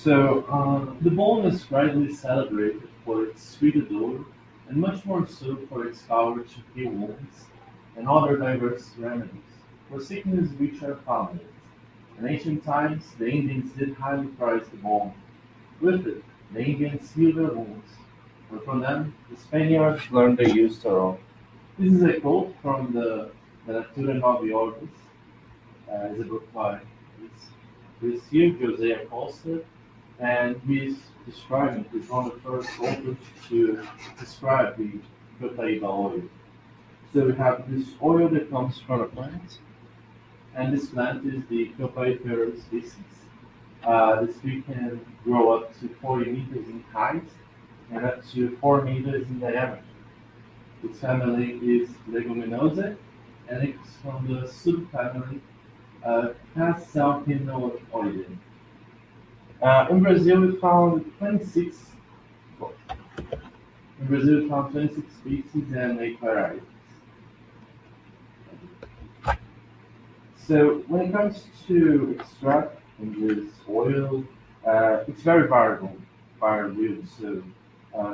The bone is widely celebrated for its sweet odor and much more so for its power to heal wounds and other diverse remedies for sickness which are found. In ancient times, the Indians did highly prize the bone. With it, the Indians healed their wounds, and from them, the Spaniards learned the use thereof. This is a quote from the Natura Nova Orbis, is a book by Lucio Jose Acosta, and he's describing, he's one of the first authors to describe the Cotaiba oil. So we have this oil that comes from a plant, and this plant is the Copaiba species. This tree can grow up to 40 meters in height and up to 4 meters in diameter. Its family is Leguminosae, and it's from the subfamily Casalpinoideae. In Brazil, we found 26. Well, in Brazil, we found 26 species and 8 varieties. So when it comes to extract from this oil, it's very variable. So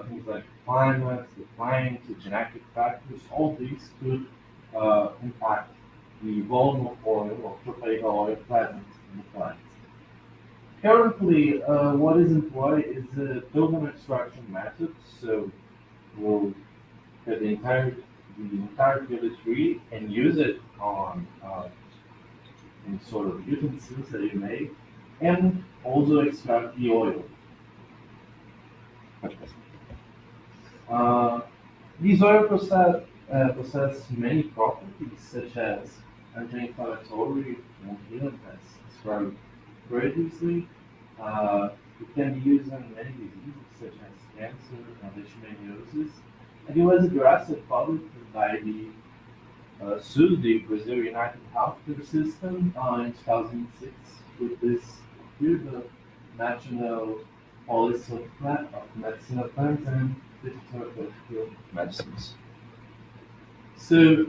things like climate, the climate, the genetic factors, all these could impact the volume of oil or propane oil present in the plant. Currently, what is employed is a thermal extraction method. So we'll get the entire village tree and use it on in sort of utensils that you make, and also extract the oil. Uh, these oil possess many properties such as anti-inflammatory and healing, as described previously. It can be used in many diseases such as cancer and leishmaniasis, and it was addressed publicly by the sued the Brazil United Healthcare System in 2006 with this here the National Policy of Medicinal Plants and Phytotherapeutic Medicines. So,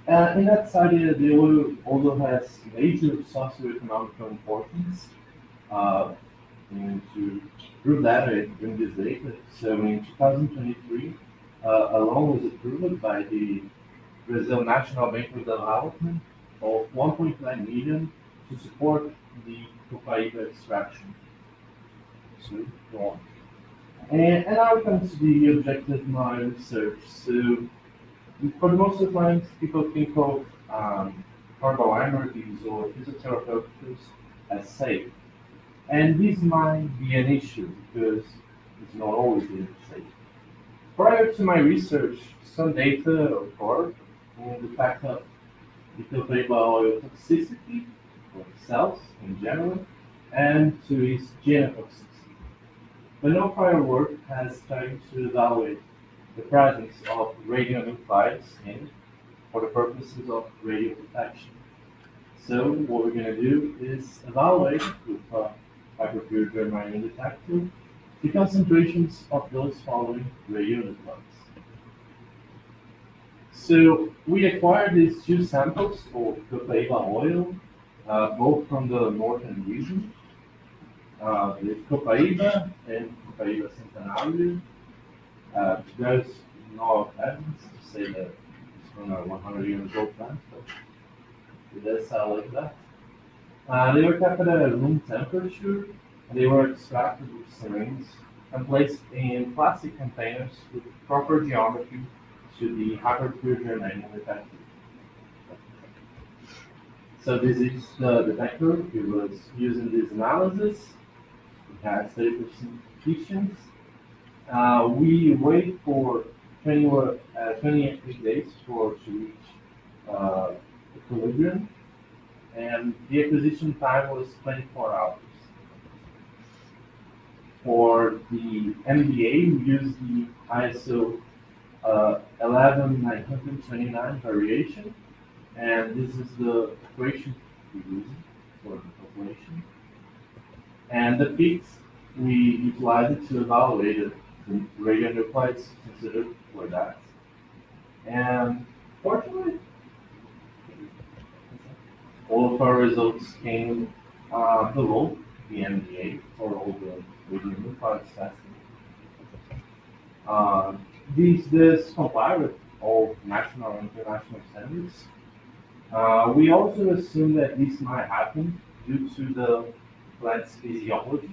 in that study, the oil also has major socioeconomic importance. Uh, and to prove that, I bring this data. So, in 2023, a loan was approved by the Brazil National Bank of Development of 1.9 million to support the Copaiba extraction. So, go on. And now comes to the objective of my research. So, for the most of the times, people think of herbal remedies or physiotherapeutics as safe. And this might be an issue because it's not always been safe. Prior to my research, some data occurred on the fact of the oil toxicity for cells in general and to its genotoxicity. But no prior work has tried to evaluate the presence of radionuclides in for the purposes of radio protection. So what we're going to do is evaluate with a hyperpure germanium detector the concentrations of those following radionuclides. So we acquired these two samples of Copaiba oil, both from the northern region, the Copaiba and Copaiba Centenario. There's no evidence to say that it's from a 100 years old plant, but it does sound like that. They were kept at a room temperature, and they were extracted with syringes and placed in plastic containers with proper geometry to the hyperpure germanium detector. So this is the detector. It was using this analysis. It has 30% efficiency. We wait for 28 days for to reach uh, equilibrium, and the acquisition time was 24 hours. For the MBA, we use the ISO 11929 variation, and this is the equation we use for the calculation. And the peaks, we utilize it to evaluate the radionuclides considered for that. And fortunately, all of our results came below PMDA for all the radionuclides testing. This comply with all national and international standards. We also assume that this might happen due to the plant's physiology.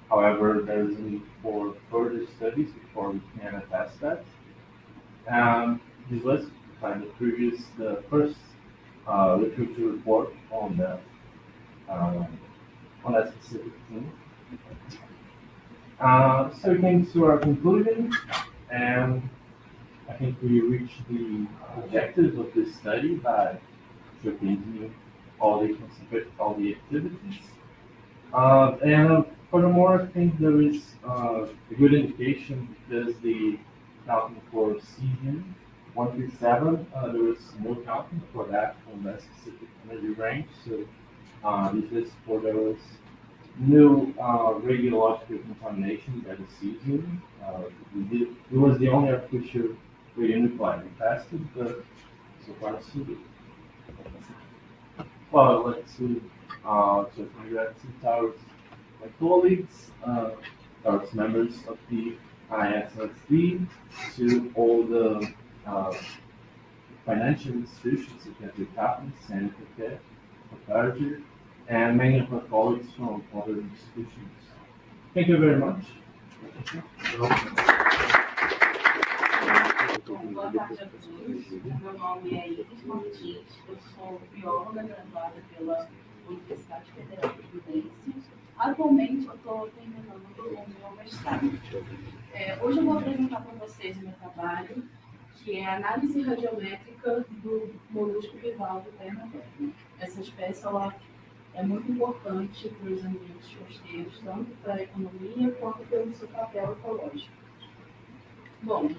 However, there is a need for further studies before we can attest that. This was the first literature report um, on that specific theme. So we came to our conclusion, and I think we reached the objectives of this study by showcasing all the activities. And furthermore, I think there is a good indication because the counting for cesium 137, there is no counting for that on that specific energy range. So this is for those new radiological contamination that is cesium. It was the only artificial radionuclide we tested, but so far so good. Well, I'd like to congratulate my colleagues, our members of the ISSD, to all the financial institutions such as the Captain, Santa Fe, and many of our colleagues from other institutions. Thank you very much. Boa tarde a todos. Meu nome é Iris Martins, eu sou bióloga graduada pela Universidade Federal de Fluminense. Atualmente eu estou terminando o meu mestrado. Hoje eu vou apresentar para vocês o meu trabalho, que é a análise radiométrica do molusco bivalvo perna-perna. Essa espécie ela é muito importante para os ambientes costeiros, tanto para a economia quanto pelo seu papel ecológico. Bom,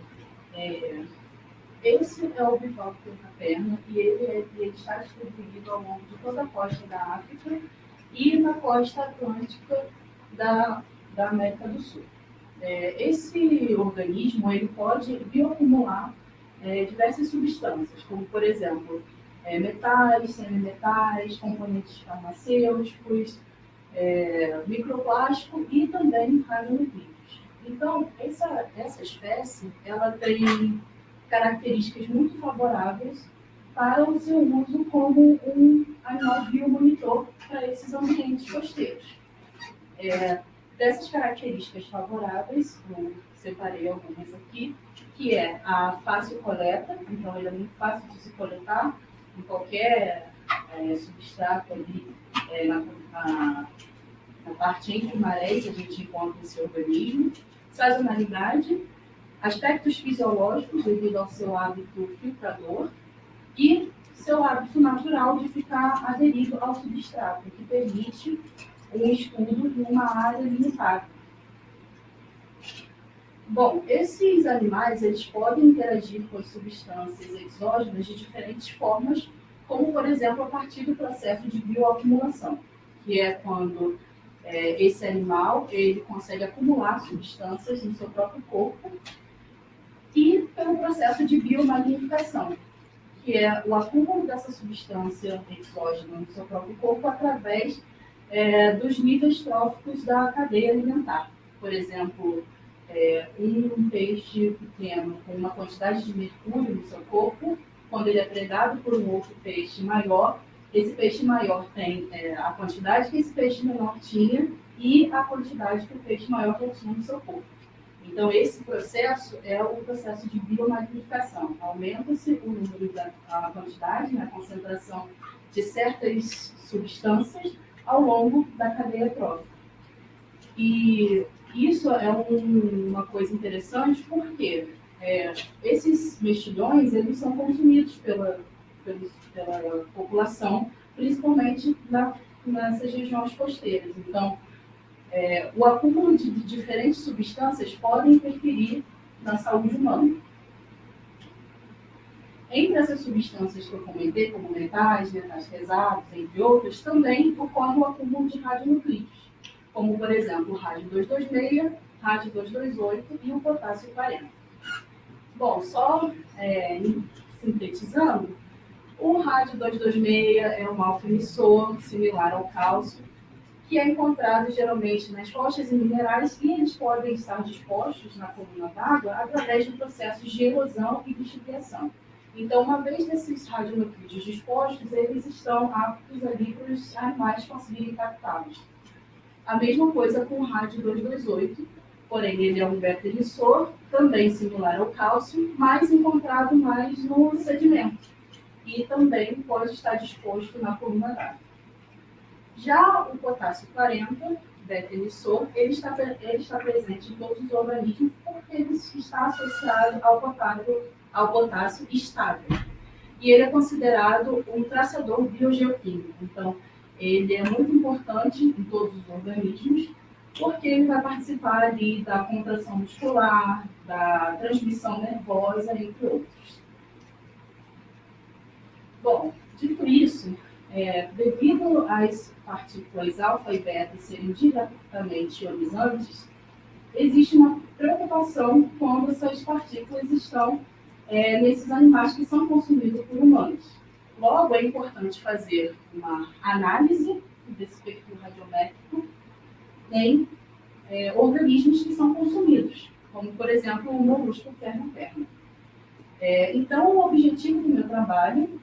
esse é o bivalvo perna-perna e ele está distribuído ao longo de toda a costa da África e na costa atlântica da América do Sul. Esse organismo ele pode bioacumular diversas substâncias, como, por exemplo, metais, semimetais, componentes farmacêuticos, microplástico e também radionucleidos. Então, essa espécie ela tem características muito favoráveis para o seu uso como um animal biomonitor para esses ambientes costeiros. Dessas características favoráveis, eu separei algumas aqui, que é a fácil coleta, então ele é muito fácil de se coletar em qualquer substrato ali na parte entre marés a gente encontra esse organismo. Sazonalidade, aspectos fisiológicos devido ao seu hábito filtrador e seu hábito natural de ficar aderido ao substrato, que permite um estudo de uma área limitada. Bom, esses animais eles podem interagir com as substâncias exógenas de diferentes formas, como, por exemplo, a partir do processo de bioacumulação, que é quando esse animal ele consegue acumular substâncias no seu próprio corpo, e pelo processo de biomagnificação, que é o acúmulo dessa substância exógena no seu próprio corpo através dos níveis tróficos da cadeia alimentar. Por exemplo, um peixe pequeno com uma quantidade de mercúrio no seu corpo, quando ele é predado por um outro peixe maior, esse peixe maior tem a quantidade que esse peixe menor tinha e a quantidade que o peixe maior já tinha no seu corpo. Então, esse processo é o processo de biomagnificação. Aumenta-se o número a quantidade, a concentração de certas substâncias ao longo da cadeia trófica. E isso é uma coisa interessante porque esses mexilhões eles são consumidos pela população, principalmente nessas regiões costeiras. Então, o acúmulo de diferentes substâncias pode interferir na saúde humana. Entre essas substâncias que eu comentei, como metais pesados, entre outros, também ocorre o acúmulo de radionucleidos, como, por exemplo, o rádio 226, rádio 228 e o potássio 40. Bom, só sintetizando, o rádio 226 é um alfa-emissor similar ao cálcio, que é encontrado geralmente nas rochas e minerais, e eles podem estar dispostos na coluna d'água através de processos de erosão e lixiviação. Então, uma vez desses radionuclídeos dispostos, eles estão aptos ali para os animais conseguirem captá-los. A mesma coisa com o rádio 228, porém ele é um beta-emissor, também similar ao cálcio, mas encontrado mais no sedimento, e também pode estar disposto na coluna d'água. Já o potássio 40, beta-emissor, ele está presente em todos os organismos porque ele está associado ao potássio estável. E ele é considerado um traçador biogeoquímico. Então, ele é muito importante em todos os organismos porque ele vai participar ali da contração muscular, da transmissão nervosa, entre outros. Bom, dito isso, devido às partículas alfa e beta serem diretamente ionizantes, existe uma preocupação quando essas partículas estão nesses animais que são consumidos por humanos. Logo, é importante fazer uma análise desse perfil radiométrico em organismos que são consumidos, como, por exemplo, o molusco perna-perna. Então, o objetivo do meu trabalho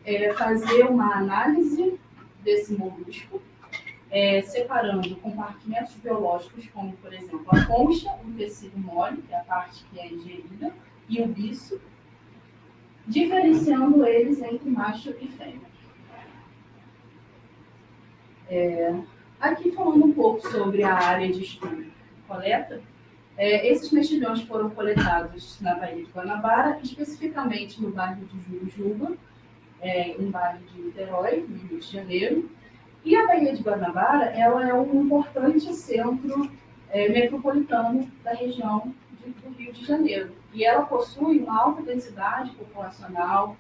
é fazer uma análise desse molusco, separando compartimentos biológicos, como, por exemplo, a concha, o tecido mole, que é a parte que é ingerida, e o bicho, diferenciando eles entre macho e fêmea. Aqui falando um pouco sobre a área de estudo e coleta, esses mexilhões foram coletados na Baía de Guanabara, especificamente no bairro de Jurujuba, um bairro de Niterói, no Rio de Janeiro. E a Baía de Guanabara ela é um importante centro metropolitano da região do Rio de Janeiro. E ela possui uma alta densidade populacional,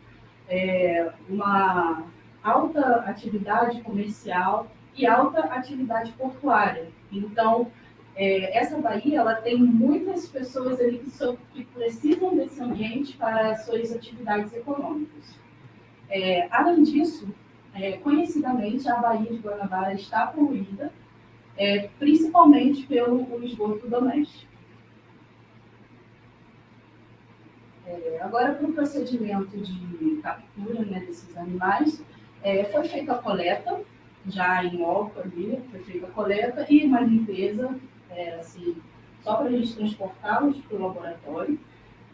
uma alta atividade comercial e alta atividade portuária. Então, essa baía ela tem muitas pessoas ali que precisam desse ambiente para as suas atividades econômicas. Além disso, conhecidamente, a Baía de Guanabara está poluída, principalmente pelo esgoto doméstico. Agora, para o procedimento de captura desses animais, foi feita a coleta, já em loco ali, foi feita a coleta e uma limpeza, assim, só para a gente transportá-los para o laboratório.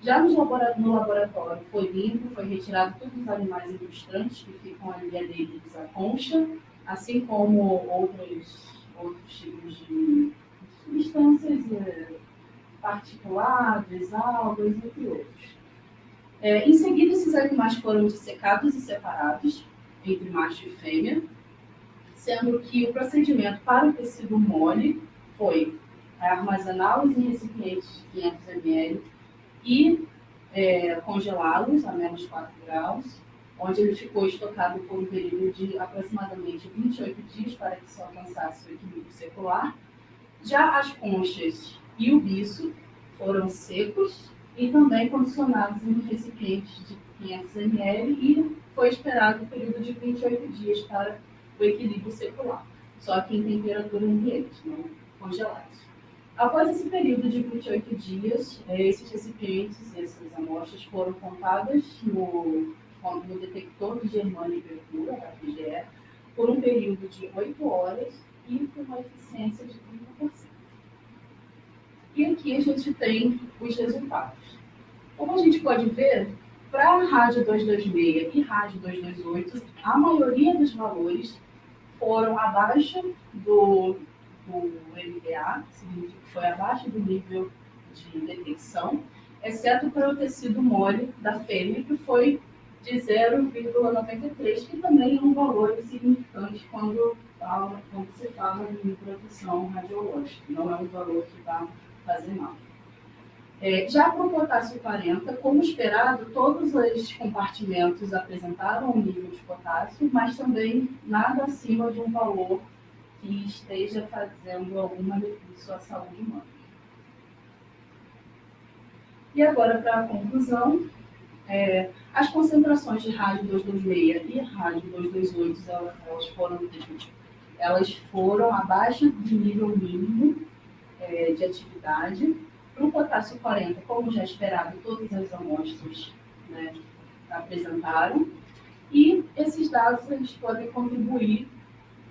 Já no laboratório foi limpo, foi retirado todos os animais ilustrantes que ficam ali aderidos à concha, assim como outros tipos de substâncias particulares, algas, entre outros. Em seguida, esses animais foram dissecados e separados entre macho e fêmea, sendo que o procedimento para o tecido mole foi armazená-los em recipientes de 500 ml e congelá-los a menos 4 graus, onde ele ficou estocado por um período de aproximadamente 28 dias para que se alcançasse o equilíbrio secular. Já as conchas e o bicho foram secos e também condicionados em recipientes de 500 ml e foi esperado um período de 28 dias para o equilíbrio secular, só que em temperatura ambiente, não congelados. Após esse período de 28 dias, esses recipientes, essas amostras foram contadas no detector de Germânia e Mercúrio, HPGE, por um período de 8 horas e com uma eficiência de 30%. E aqui a gente tem os resultados. Como a gente pode ver, para a rádio 226 e rádio 228, a maioria dos valores foram abaixo do MDA, significa que foi abaixo do nível de detecção, exceto para o tecido mole da fêmea, que foi de 0,93, que também é um valor significante quando se fala de produção radiológica, não é um valor que vai fazer mal. Já para o potássio 40, como esperado, todos os compartimentos apresentaram um nível de potássio, mas também nada acima de um valor que esteja fazendo algum malefício à saúde humana. E agora, para a conclusão, as concentrações de rádio 226 e rádio 228 elas foram elas foram abaixo do nível mínimo de atividade. Para o potássio 40, como já esperado, todas as amostras, né, apresentaram. E esses dados eles podem contribuir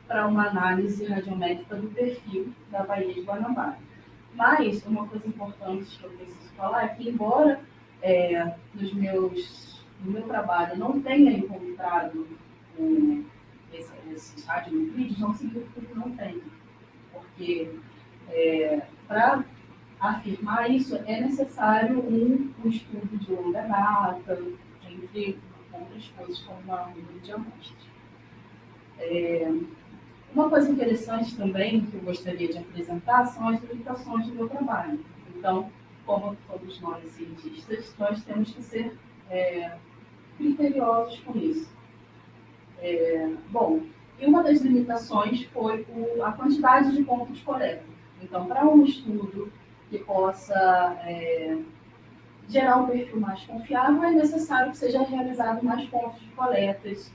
para uma análise radiométrica do perfil da Baía de Guanabara. Mas uma coisa importante que eu preciso falar é que, embora no meu trabalho não tenha encontrado esses radionuclídeos, não significa que não tem. Porque para afirmar isso é necessário um estudo de longa data, entre outras coisas, como uma número de amostras. Uma coisa interessante também que eu gostaria de apresentar são as limitações do meu trabalho. Então, como todos nós cientistas, nós temos que ser criteriosos com isso. Bom, e uma das limitações foi a quantidade de pontos de coleta. Então, para um estudo que possa gerar um perfil mais confiável, é necessário que seja realizado mais pontos de coletas,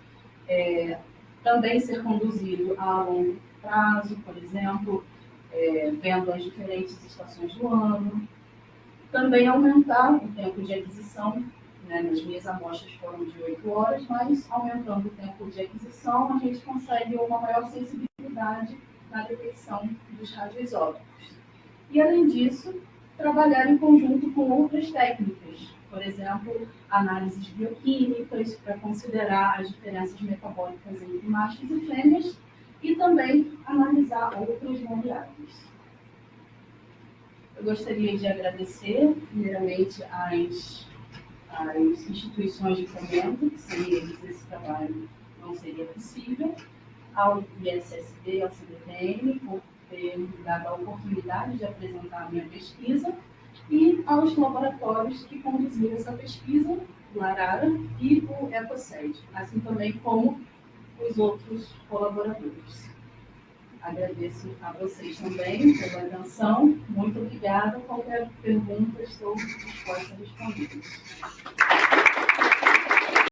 também ser conduzido a longo prazo, por exemplo, vendo as diferentes estações do ano. Também aumentar o tempo de aquisição, né? Nas minhas amostras foram de 8 horas, mas aumentando o tempo de aquisição, a gente consegue uma maior sensibilidade na detecção dos radioisótopos. E, além disso, trabalhar em conjunto com outras técnicas, por exemplo, análises bioquímicas para considerar as diferenças metabólicas entre machos e fêmeas e também analisar outras variáveis. Eu gostaria de agradecer, primeiramente, às instituições de fomento, que sem eles esse trabalho não seria possível, ao ISSB, ao CBTN, por ter me dado a oportunidade de apresentar a minha pesquisa, e aos laboratórios que conduziram essa pesquisa, o Arara e o EcoSed, assim também como os outros colaboradores. Agradeço a vocês também pela atenção. Muito obrigada. Qualquer pergunta, estou disposta a responder.